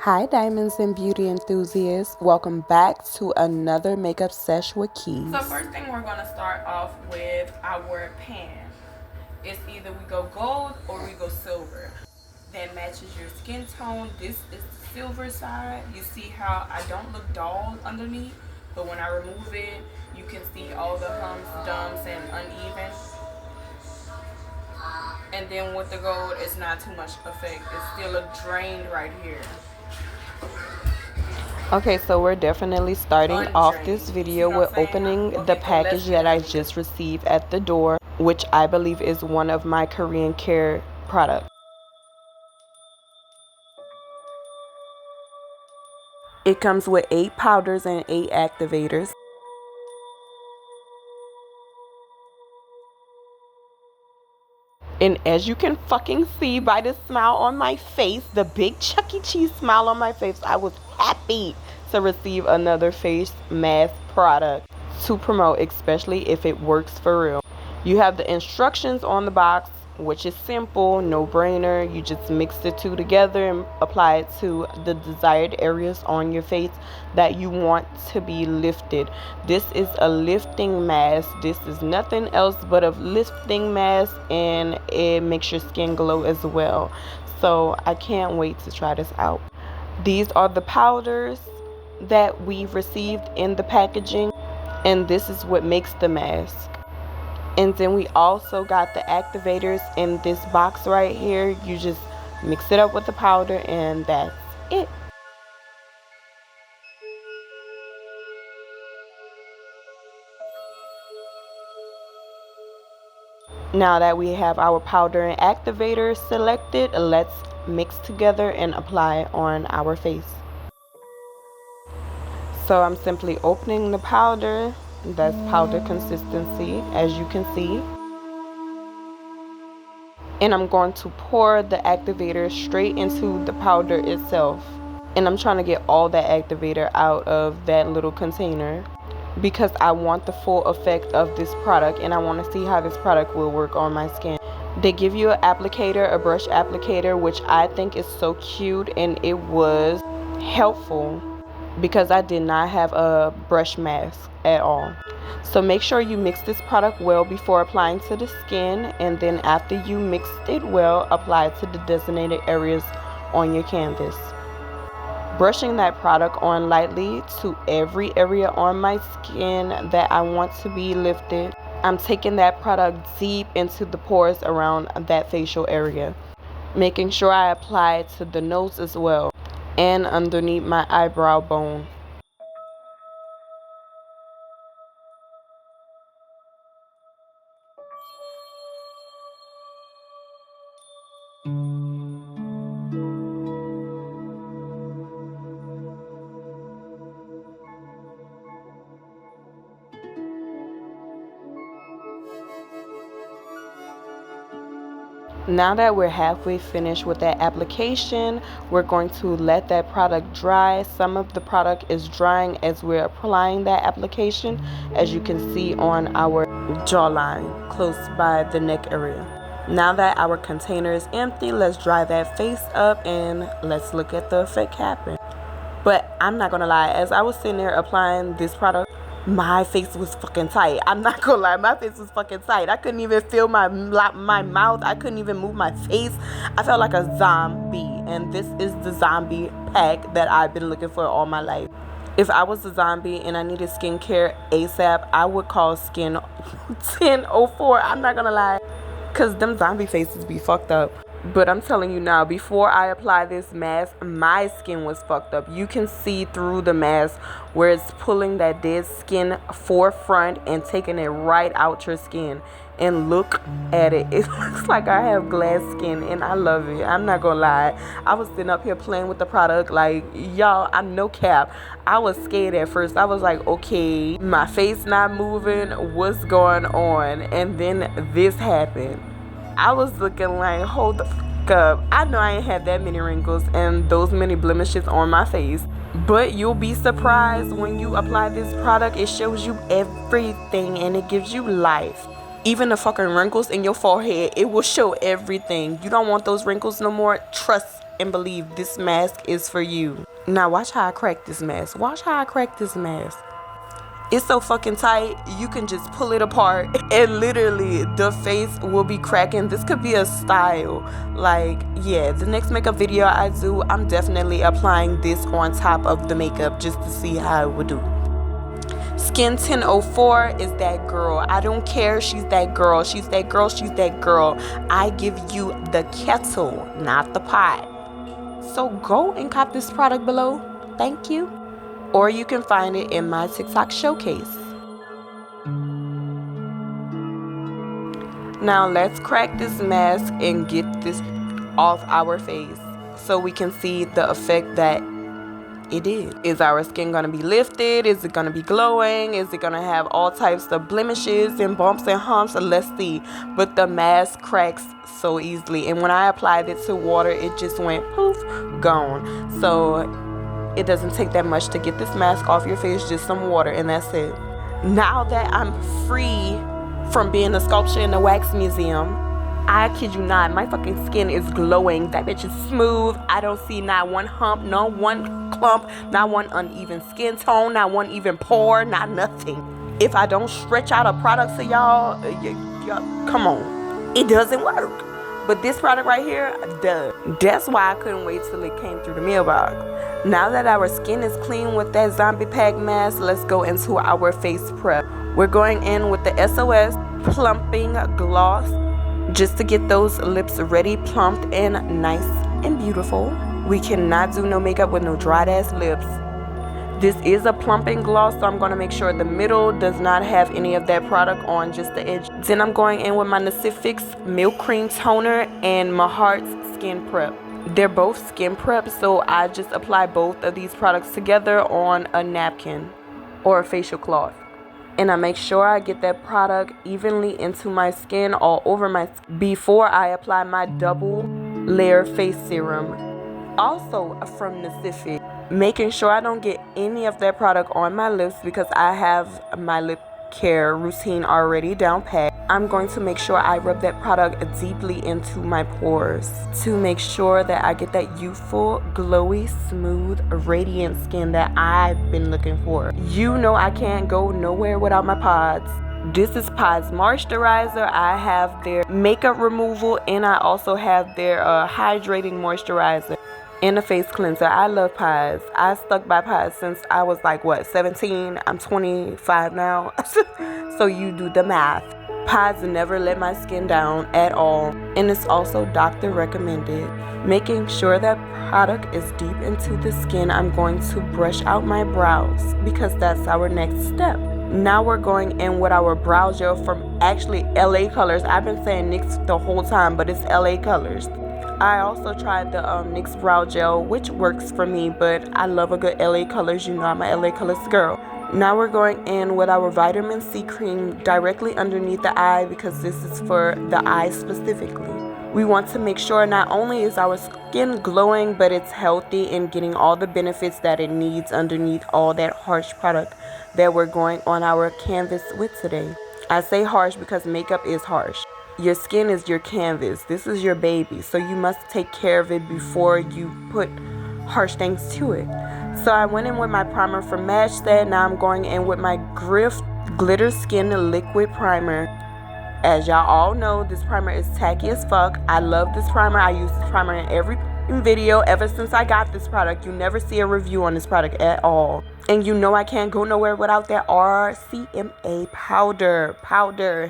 Hi diamonds and beauty enthusiasts, welcome back to another makeup sesh with Keys. So first thing, we're going to start off with our pan. It's either we go gold or we go silver. That matches your skin tone. This is the silver side. You see how I don't look dull underneath, but when I remove it, you can see all the humps, dumps, and uneven. And then with the gold, it's not too much effect. It still looks drained right here. Okay, so we're definitely starting off this video with opening the package that I just received at the door, which I believe is one of my Korean care products. It comes with 8 powders and 8 activators. And as you can fucking see by the smile on my face, the big Chuck E. Cheese smile on my face, I was happy to receive another face mask product to promote, especially if it works for real. You have the instructions on the box, which is simple, no brainer. You just mix the two together and apply it to the desired areas on your face that you want to be lifted. This is a lifting mask. This is nothing else but a lifting mask, and it makes your skin glow as well. So I can't wait to try this out. These are the powders that we've received in the packaging, and this is what makes the mask. And then we also got the activators in this box right here. You just mix it up with the powder and that's it. Now that we have our powder and activator selected, let's mix together and apply on our face. So I'm simply opening the powder. That's powder consistency, as you can see. And I'm going to pour the activator straight into the powder itself. And I'm trying to get all that activator out of that little container because I want the full effect of this product and I want to see how this product will work on my skin. They give you an applicator, a brush applicator, which I think is so cute, and it was helpful because I did not have a brush mask at all. So make sure you mix this product well before applying to the skin, and then after you mixed it well, apply it to the designated areas on your canvas. Brushing that product on lightly to every area on my skin that I want to be lifted. I'm taking that product deep into the pores around that facial area, making sure I apply it to the nose as well and underneath my eyebrow bone. Now that we're halfway finished with that application, we're going to let that product dry. Some of the product is drying as we're applying that application, as you can see on our jawline close by the neck area. Now that our container is empty, let's dry that face up and let's look at the effect happen. But I'm not gonna lie, as I was sitting there applying this product, my face was fucking tight. I'm not gonna lie, my face was fucking tight. I couldn't even feel my mouth. I couldn't even move my face. I felt like a zombie. And this is the zombie pack that I've been looking for all my life. If I was a zombie and I needed skincare ASAP, I would call Skin 1004. I'm not gonna lie, cause them zombie faces be fucked up. But I'm telling you now, before I apply this mask, my skin was fucked up. You can see through the mask where it's pulling that dead skin forefront and taking it right out your skin. And look at it. It looks like I have glass skin and I love it. I'm not gonna lie. I was sitting up here playing with the product like, y'all, I'm no cap. I was scared at first. I was like, okay, my face not moving. What's going on? And then this happened. I was looking like, hold the fuck up. I know I ain't had that many wrinkles and those many blemishes on my face. But you'll be surprised when you apply this product. It shows you everything and it gives you life. Even the fucking wrinkles in your forehead, it will show everything. You don't want those wrinkles no more. Trust and believe this mask is for you. Now watch how I crack this mask. Watch how I crack this mask. It's so fucking tight, you can just pull it apart and literally the face will be cracking. This could be a style. Like, yeah, the next makeup video I do, I'm definitely applying this on top of the makeup just to see how it would do. Skin 1004 is that girl. I don't care, she's that girl. She's that girl, she's that girl. I give you the kettle, not the pot. So go and cop this product below. Thank you. Or you can find it in my TikTok showcase. Now let's crack this mask and get this off our face so we can see the effect that it is. Is our skin gonna be lifted? Is it gonna be glowing? Is it gonna have all types of blemishes and bumps and humps? Let's see. But the mask cracks so easily, and when I applied it to water, it just went poof, gone. So it doesn't take that much to get this mask off your face, just some water, and that's it. Now that I'm free from being a sculpture in the wax museum, I kid you not, my fucking skin is glowing. That bitch is smooth. I don't see not one hump, not one clump, not one uneven skin tone, not one even pore, not nothing. If I don't stretch out a product to y'all, come on, it doesn't work. But this product right here does. That's why I couldn't wait till it came through the mailbox. Now that our skin is clean with that zombie pack mask, let's go into our face prep. We're going in with the SOS Plumping Gloss just to get those lips ready, plumped, and nice and beautiful. We cannot do no makeup with no dried ass lips. This is a plumping gloss, so I'm going to make sure the middle does not have any of that product on, just the edge. Then I'm going in with my Nacifix Milk Cream Toner and my Heart's Skin Prep. They're both skin prep, so I just apply both of these products together on a napkin or a facial cloth. And I make sure I get that product evenly into my skin, all over my skin, before I apply my double layer face serum. Also from Nacifix, making sure I don't get any of that product on my lips because I have my lip care routine already down pat. I'm going to make sure I rub that product deeply into my pores to make sure that I get that youthful, glowy, smooth, radiant skin that I've been looking for. You know I can't go nowhere without my pods. This is Pods Moisturizer. I have their makeup removal and I also have their hydrating moisturizer and a face cleanser. I love Pods. I stuck by Pods since I was like, what, 17? I'm 25 now. So you do the math. Pods never let my skin down at all. And it's also doctor recommended. Making sure that product is deep into the skin, I'm going to brush out my brows because that's our next step. Now we're going in with our brow gel from actually LA Colors. I've been saying NYX the whole time, but it's LA Colors. I also tried the NYX brow gel, which works for me, but I love a good LA Colors. You know I'm a LA Colors girl. Now we're going in with our vitamin C cream directly underneath the eye because this is for the eye specifically. We want to make sure not only is our skin glowing, but it's healthy and getting all the benefits that it needs underneath all that harsh product that we're going on our canvas with today. I say harsh because makeup is harsh. Your skin is your canvas. This is your baby, so you must take care of it before you put harsh things to it. So I went in with my primer from Match That. Now I'm going in with my Griff Glitter Skin Liquid Primer. As y'all all know, this primer is tacky as fuck. I love this primer. I use this primer in every video ever since I got this product. You never see a review on this product at all. And you know I can't go nowhere without that RCMA powder.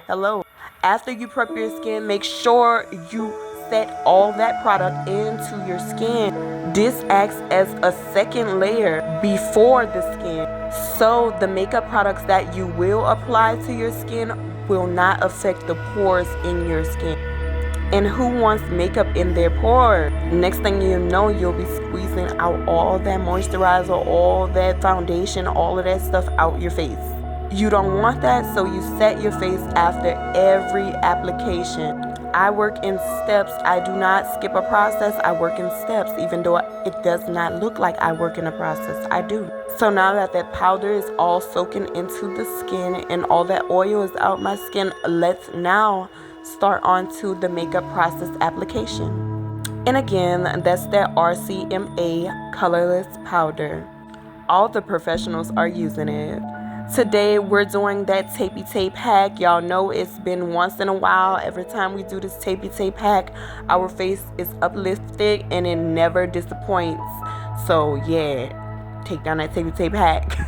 Hello. After you prep your skin, make sure you set all that product into your skin. This acts as a second layer before the skin. So the makeup products that you will apply to your skin will not affect the pores in your skin. And who wants makeup in their pores? Next thing you know, you'll be squeezing out all that moisturizer, all that foundation, all of that stuff out your face. You don't want that, so you set your face after every application. I work in steps. I do not skip a process. I work in steps, even though it does not look like I work in a process. I do. So now that that powder is all soaking into the skin and all that oil is out my skin, let's now start on to the makeup process application. And again, that's that RCMA colorless powder. All the professionals are using it. Today we're doing that tapey tape hack. Y'all know it's been once in a while. Every time we do this tapey tape hack, our face is uplifted and it never disappoints. So yeah, take down that tapey tape hack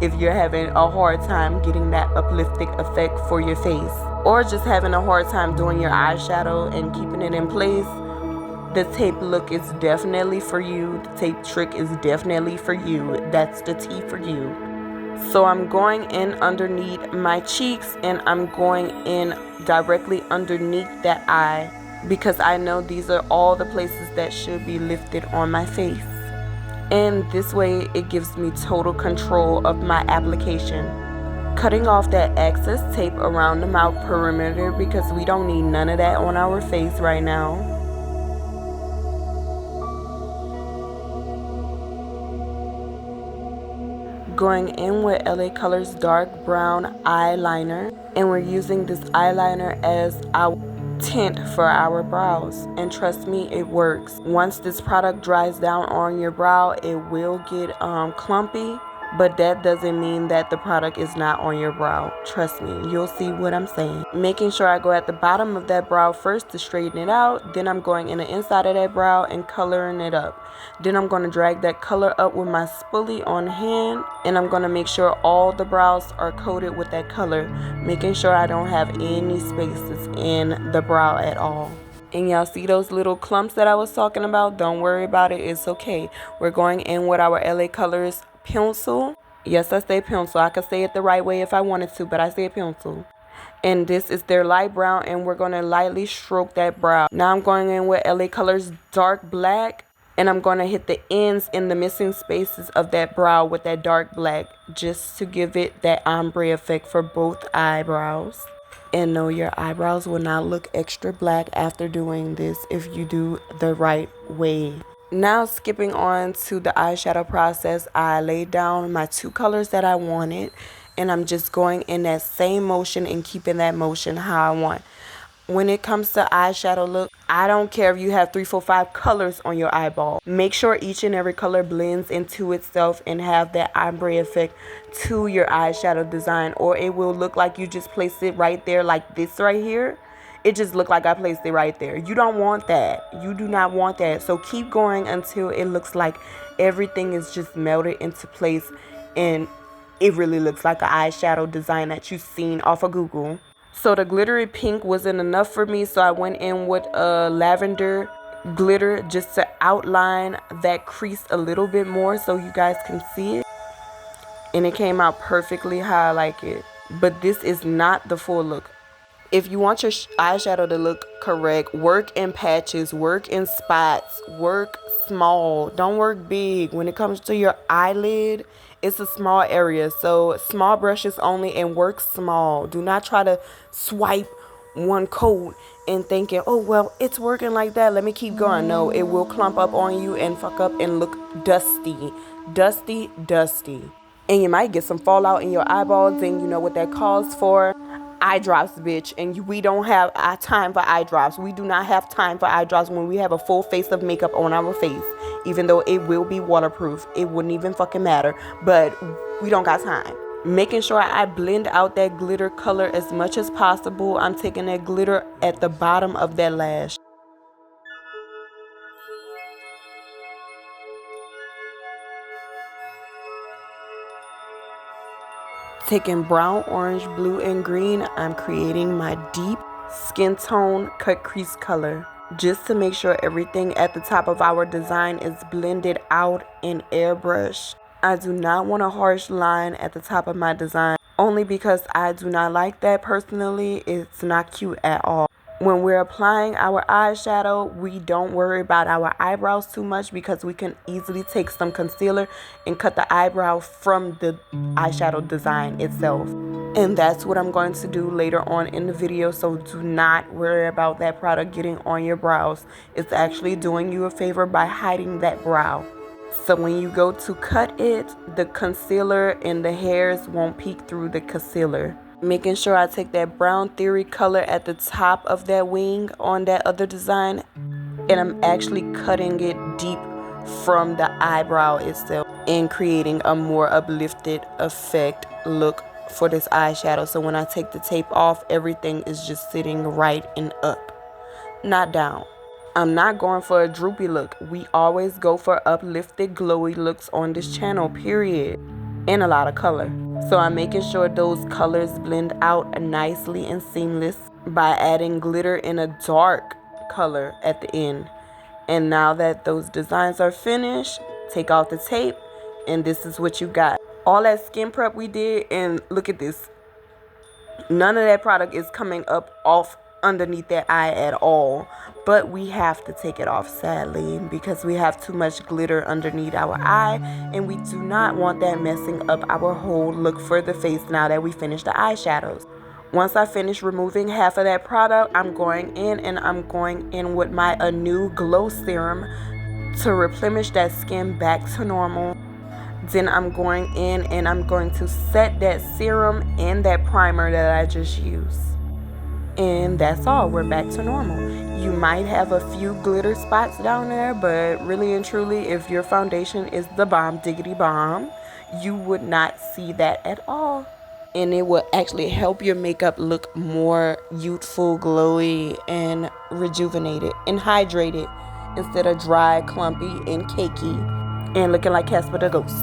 if you're having a hard time getting that uplifting effect for your face, or just having a hard time doing your eyeshadow and keeping it in place. The tape look is definitely for you. The tape trick is definitely for you. That's the tea for you. So I'm going in underneath my cheeks, and I'm going in directly underneath that eye, because I know these are all the places that should be lifted on my face. And this way it gives me total control of my application. Cutting off that excess tape around the mouth perimeter, because we don't need none of that on our face right now. Going in with LA Colors dark brown eyeliner, and we're using this eyeliner as our tint for our brows, and trust me, it works. Once this product dries down on your brow, it will get clumpy, but that doesn't mean that the product is not on your brow. Trust me, you'll see what I'm saying. Making sure I go at the bottom of that brow first to straighten it out, then I'm going in the inside of that brow and coloring it up. Then I'm going to drag that color up with my spoolie on hand, and I'm going to make sure all the brows are coated with that color, making sure I don't have any spaces in the brow at all. And y'all see those little clumps that I was talking about? Don't worry about it, it's okay. We're going in with our LA Colors pencil. Yes, I say pencil. I could say it the right way if I wanted to, but I say pencil. And this is their light brown, and we're going to lightly stroke that brow. Now I'm going in with LA Colors dark black, and I'm going to hit the ends in the missing spaces of that brow with that dark black, just to give it that ombre effect for both eyebrows. And no, your eyebrows will not look extra black after doing this if you do the right way. Now skipping on to the eyeshadow process, I laid down my two colors that I wanted, and I'm just going in that same motion and keeping that motion how I want. When it comes to eyeshadow look, I don't care if you have 3, 4, 5 colors on your eyeball. Make sure each and every color blends into itself and have that ombre effect to your eyeshadow design, or it will look like you just placed it right there like this right here. It just looked like I placed it right there. You don't want that. You do not want that. So keep going until it looks like everything is just melted into place and it really looks like an eyeshadow design that you've seen off of Google. So the glittery pink wasn't enough for me, so I went in with a lavender glitter just to outline that crease a little bit more so you guys can see it. And it came out perfectly how I like it. But this is not the full look. If you want your eyeshadow to look correct, work in patches, work in spots, work small. Don't work big. When it comes to your eyelid, it's a small area. So small brushes only, and work small. Do not try to swipe one coat and thinking, oh, well, it's working like that, let me keep going. No, it will clump up on you and fuck up and look dusty. Dusty, dusty. And you might get some fallout in your eyeballs, and you know what that calls for. Eye drops, bitch. And we don't have time for eye drops. We do not have time for eye drops when we have a full face of makeup on our face. Even though it will be waterproof, it wouldn't even fucking matter. But we don't got time. Making sure I blend out that glitter color as much as possible. I'm taking that glitter at the bottom of that lash. Taking brown, orange, blue, and green, I'm creating my deep skin tone cut crease color, just to make sure everything at the top of our design is blended out and airbrushed. I do not want a harsh line at the top of my design, only because I do not like that personally. It's not cute at all. When we're applying our eyeshadow, we don't worry about our eyebrows too much, because we can easily take some concealer and cut the eyebrow from the eyeshadow design itself. And that's what I'm going to do later on in the video, so do not worry about that product getting on your brows. It's actually doing you a favor by hiding that brow. So when you go to cut it, the concealer and the hairs won't peek through the concealer. Making sure I take that brown theory color at the top of that wing on that other design And I'm actually cutting it deep from the eyebrow itself and creating a more uplifted effect look for this eyeshadow. So when I take the tape off, everything is just sitting right and up, not down. I'm not going for a droopy look. We always go for uplifted, glowy looks on this channel, period. And a lot of color. So I'm making sure those colors blend out nicely and seamless by adding glitter in a dark color at the end. And now that those designs are finished, take off the tape, and this is what you got. All that skin prep we did, and look at this. None of that product is coming up off underneath that eye at all, but we have to take it off, sadly, because we have too much glitter underneath our eye, and we do not want that messing up our whole look for the face now that we finished the eyeshadows. Once I finish removing half of that product, I'm going in with my Anew Glow Serum to replenish that skin back to normal. Then I'm going in and I'm going to set that serum and that primer that I just used. And that's all. We're back to normal. You might have a few glitter spots down there, but really and truly, if your foundation is the bomb diggity bomb, you would not see that at all. And it will actually help your makeup look more youthful, glowy, and rejuvenated and hydrated instead of dry, clumpy, and cakey and looking like Casper the Ghost.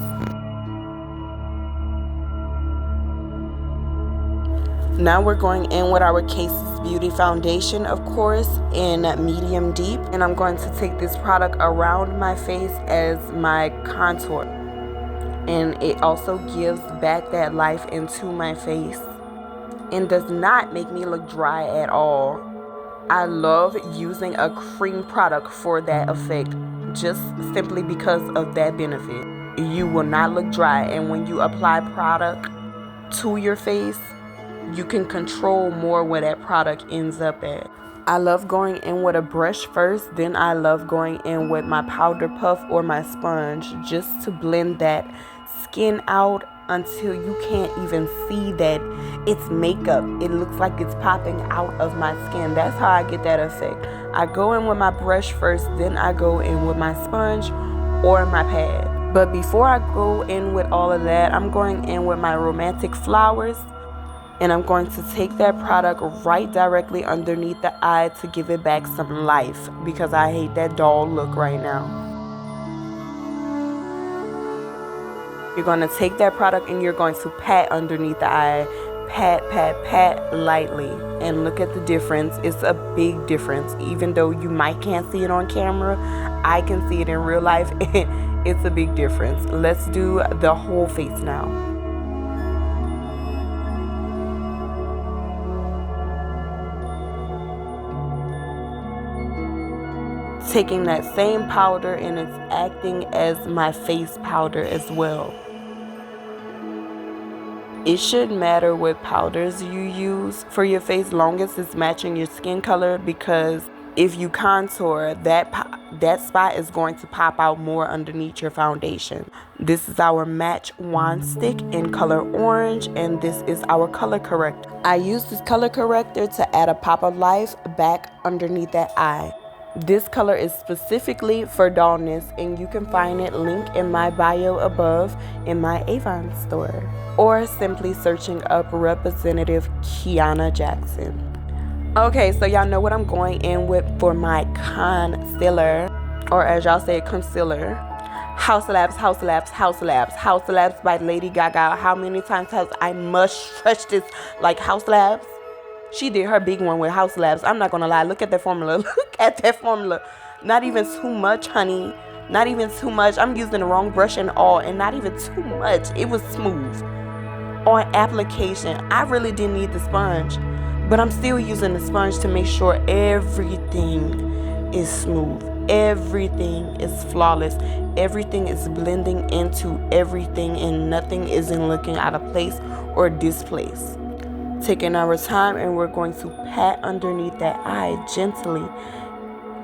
Now we're going in with our Cases Beauty Foundation, of course, in medium deep. And I'm going to take this product around my face as my contour. And it also gives back that life into my face and does not make me look dry at all. I love using a cream product for that effect, just simply because of that benefit. You will not look dry, and when you apply product to your face, you can control more where that product ends up at. I love going in with a brush first, then I love going in with my powder puff or my sponge just to blend that skin out until you can't even see that it's makeup. It looks like it's popping out of my skin. That's how I get that effect. I go in with my brush first, then I go in with my sponge or my pad. But before I go in with all of that, I'm going in with my Romantic Flowers. And I'm going to take that product right directly underneath the eye to give it back some life, because I hate that dull look right now. You're going to take that product and you're going to pat underneath the eye. Pat, pat, pat lightly. And look at the difference. It's a big difference. Even though you can't see it on camera, I can see it in real life. It's a big difference. Let's do the whole face now. Taking that same powder and it's acting as my face powder as well. It shouldn't matter what powders you use for your face, long as it's matching your skin color, because if you contour, that spot is going to pop out more underneath your foundation. This is our Match Wand Stick in color orange, and this is our color corrector. I use this color corrector to add a pop of life back underneath that eye. This color is specifically for dullness, and you can find it linked in my bio above in my Avon store, or simply searching up Representative Kiana Jackson. Okay, so y'all know what I'm going in with for my concealer, or as y'all say, concealer. House Labs, House Labs, House Labs, House Labs by Lady Gaga. How many times has I must stretch this like House Labs? She did her big one with House Labs. I'm not gonna lie. Look at that formula. Look at that formula. Not even too much, honey. Not even too much. I'm using the wrong brush and all, and not even too much. It was smooth. On application, I really didn't need the sponge, but I'm still using the sponge to make sure everything is smooth. Everything is flawless. Everything is blending into everything, and nothing isn't looking out of place or displaced. Taking our time, and we're going to pat underneath that eye gently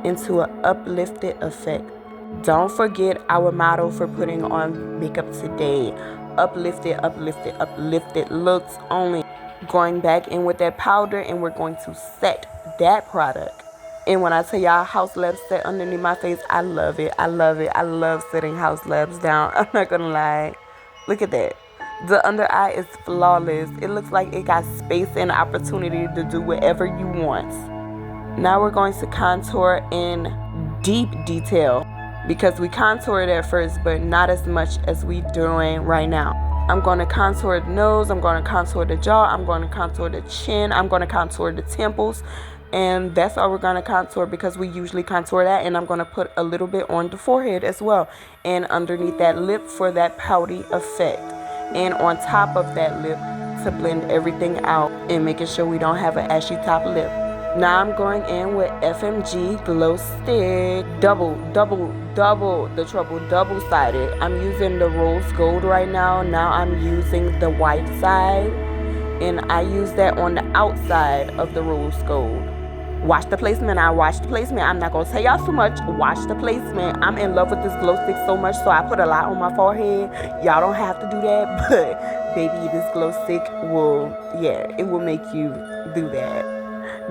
into an uplifted effect. Don't forget our motto for putting on makeup today: uplifted, uplifted, uplifted looks only. Going back in with that powder, and we're going to set that product And when I tell y'all house labs set underneath my face, I love it. I love it. I love setting house labs down. I'm not gonna lie. Look at that. The under eye is flawless. It looks like it got space and opportunity to do whatever you want. Now we're going to contour in deep detail because we contoured at first, but not as much as we doing right now. I'm going to contour the nose, I'm going to contour the jaw, I'm going to contour the chin, I'm going to contour the temples, and that's all we're going to contour because we usually contour that. And I'm going to put a little bit on the forehead as well and underneath that lip for that pouty effect, and on top of that lip to blend everything out and making sure we don't have an ashy top lip. Now I'm going in with FMG Glow Stick. Double the trouble, double-sided. I'm using the rose gold right now. Now I'm using the white side, and I use that on the outside of the rose gold. Watch the placement. I watch the placement. I'm not going to tell y'all too much. Watch the placement. I'm in love with this glow stick so much, so I put a lot on my forehead. Y'all don't have to do that, but baby, this glow stick will, yeah, it will make you do that.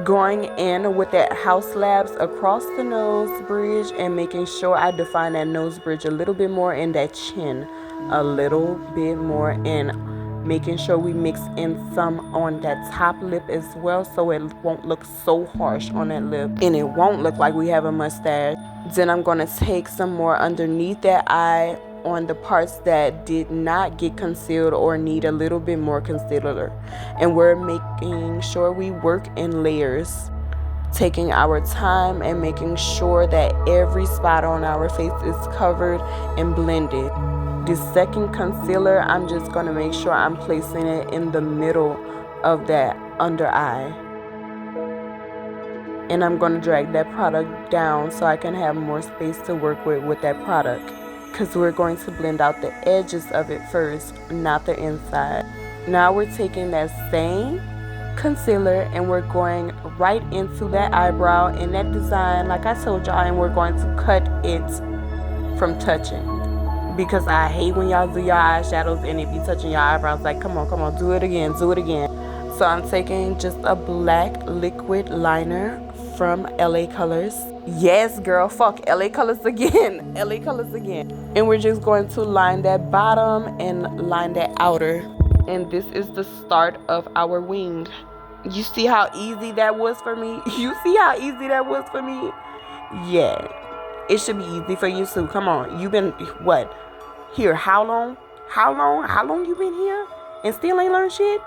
Going in with that house labs across the nose bridge and making sure I define that nose bridge a little bit more and that chin a little bit more, and making sure we mix in some on that top lip as well so it won't look so harsh on that lip and it won't look like we have a mustache. Then I'm going to take some more underneath that eye on the parts that did not get concealed or need a little bit more concealer, and we're making sure we work in layers, taking our time and making sure that every spot on our face is covered and blended. The second concealer, I'm just going to make sure I'm placing it in the middle of that under eye, and I'm going to drag that product down so I can have more space to work with that product, because we're going to blend out the edges of it first, not the inside. Now we're taking that same concealer and we're going right into that eyebrow in that design like I told y'all, and we're going to cut it from touching, because I hate when y'all do your eyeshadows and it be touching your eyebrows. Like, come on, do it again. So I'm taking just a black liquid liner from LA Colors. Yes, girl, fuck LA Colors again. LA Colors again. And we're just going to line that bottom and line that outer. And this is the start of our wing. You see how easy that was for me? Yeah. It should be easy for you too. Come on. You've been, what? Here, how long? How long you been here? And still ain't learned shit?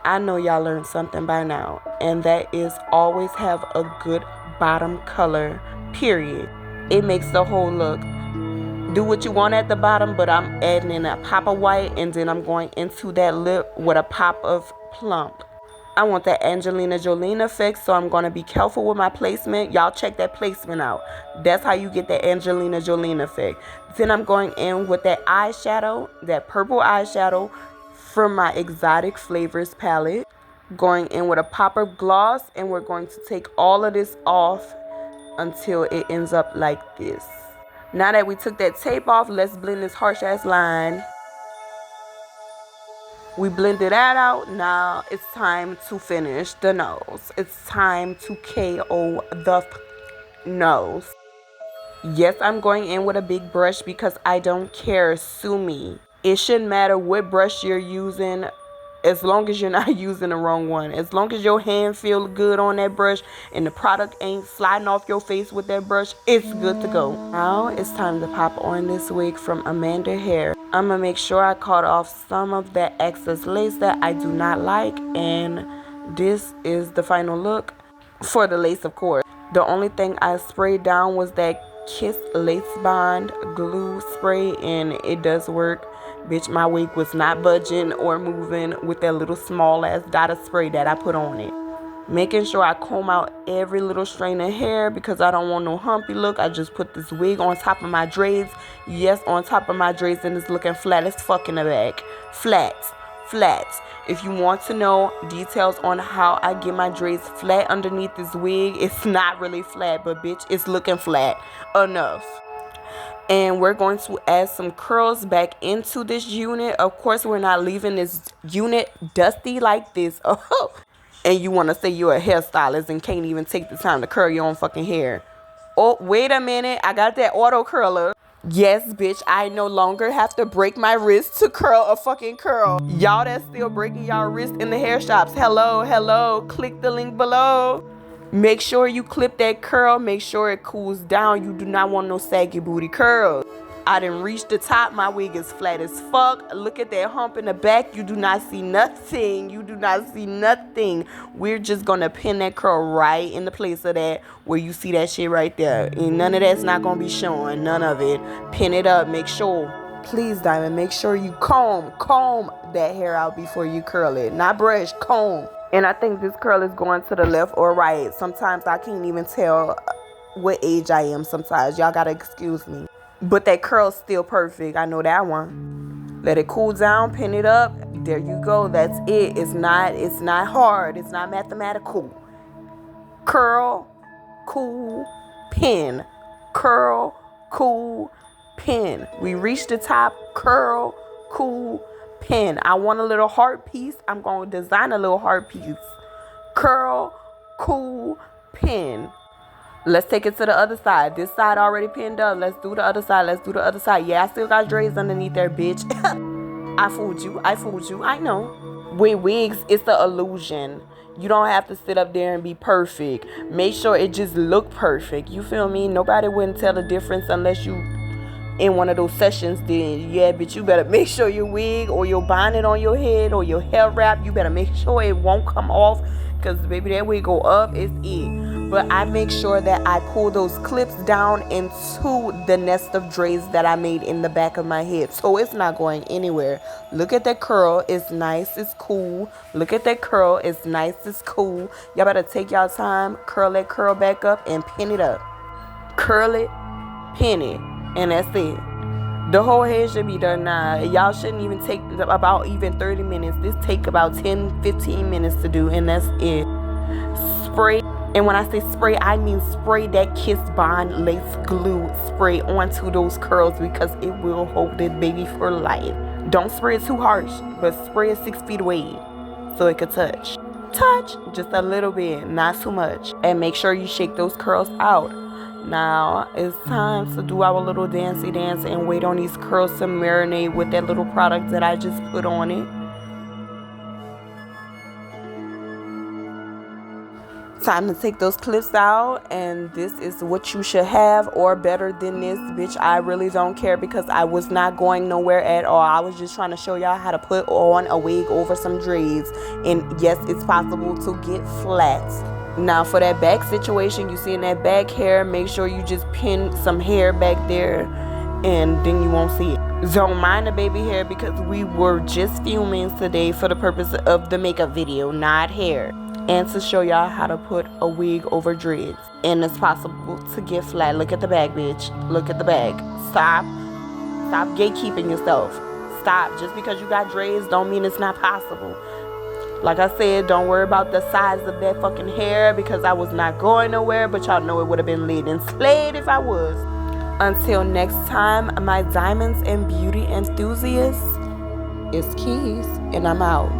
I know y'all learned something by now, and that is always have a good bottom color, period. It makes the whole look. Do what you want at the bottom, but I'm adding in a pop of white, and then I'm going into that lip with a pop of plump. I want that Angelina Jolie effect, so I'm going to be careful with my placement. Y'all check that placement out. That's how you get that Angelina Jolie effect. Then I'm going in with that eyeshadow, that purple eyeshadow from my Exotic Flavors palette. Going in with a pop of gloss, and we're going to take all of this off until it ends up like this. Now that we took that tape off, let's blend this harsh ass line. We blended that out. Now it's time to finish the nose. It's time to KO the nose. Yes, I'm going in with a big brush because I don't care. Sue me. It shouldn't matter what brush you're using as long as you're not using the wrong one. As long as your hand feels good on that brush and the product ain't sliding off your face with that brush, it's good to go. Now it's time to pop on this wig from Amanda Hair. I'm going to make sure I cut off some of that excess lace that I do not like, and this is the final look for the lace, of course. The only thing I sprayed down was that Kiss Lace Bond glue spray, and it does work. Bitch, my wig was not budging or moving with that little small ass dot of spray that I put on it. Making sure I comb out every little strand of hair because I don't want no humpy look. I just put this wig on top of my braids. Yes, on top of my braids, and it's looking flat as fuck in the back. Flat. If you want to know details on how I get my braids flat underneath this wig, it's not really flat, but bitch, it's looking flat enough. And we're going to add some curls back into this unit. Of course, we're not leaving this unit dusty like this. Oh, and you want to say you're a hairstylist and can't even take the time to curl your own fucking hair. Oh, wait a minute. I got that auto curler. Yes, bitch, I no longer have to break my wrist to curl a fucking curl. Y'all that's still breaking y'all wrist in the hair shops, hello, hello, click the link below. Make sure you clip that curl. Make sure it cools down. You do not want no saggy booty curls. I didn't reach the top. My wig is flat as fuck. Look at that hump in the back. You do not see nothing. You do not see nothing. We're just gonna pin that curl right in the place of that where you see that shit right there. And none of that's not gonna be showing. None of it. Pin it up. Make sure. Please, Diamond, make sure you comb that hair out before you curl it. Not brush, comb. And I think this curl is going to the left or right. Sometimes I can't even tell what age I am sometimes. Y'all gotta excuse me. But that curl's still perfect. I know that one. Let it cool down, pin it up. There you go. That's it. It's not hard. It's not mathematical. Curl, cool, pin. Curl, cool, pin. We reach the top, curl, cool, pin. I want a little heart piece. I'm going to design a little heart piece. Curl, cool, pin. Let's take it to the other side. This side already pinned up. Let's do the other side. Let's do the other side. Yeah, I still got dreads underneath there, bitch. I fooled you. I know. With wigs, it's the illusion. You don't have to sit up there and be perfect. Make sure it just look perfect. You feel me? Nobody wouldn't tell the difference unless you in one of those sessions. Then yeah, bitch, you better make sure your wig or your bonnet on your head or your hair wrap, you better make sure it won't come off, because baby, that wig go up, it's it. But I make sure that I pull those clips down into the nest of braids that I made in the back of my head, so it's not going anywhere. Look at that curl. It's nice. It's cool. Look at that curl. It's nice. It's cool. Y'all better take y'all time. Curl that curl back up and pin it up. Curl it, pin it, and that's it. The whole head should be done now. Y'all shouldn't even take about even 30 minutes. This take about 10-15 minutes to do, and that's it. Spray. And when I say spray, I mean spray that Kiss Bond lace glue spray onto those curls, because it will hold it, baby, for life. Don't spray it too harsh, but spray it 6 feet away so it could touch. Touch just a little bit, not too much. And make sure you shake those curls out. Now it's time to do our little dancey dance and wait on these curls to marinate with that little product that I just put on it. Time to take those clips out, and this is what you should have, or better than this, bitch. I really don't care, because I was not going nowhere at all. I was just trying to show y'all how to put on a wig over some dreads, and yes, it's possible to get flat. Now for that back situation, you see in that back hair, make sure you just pin some hair back there, and then you won't see it. Don't mind the baby hair, because we were just filming today for the purpose of the makeup video, not hair. And to show y'all how to put a wig over dreads. And it's possible to get flat. Look at the bag, bitch. Look at the bag. Stop gatekeeping yourself. Stop. Just because you got dreads don't mean it's not possible. Like I said, don't worry about the size of that fucking hair, because I was not going nowhere, but y'all know it would have been lit and slayed if I was. Until next time, my diamonds and beauty enthusiasts, it's Keys, and I'm out.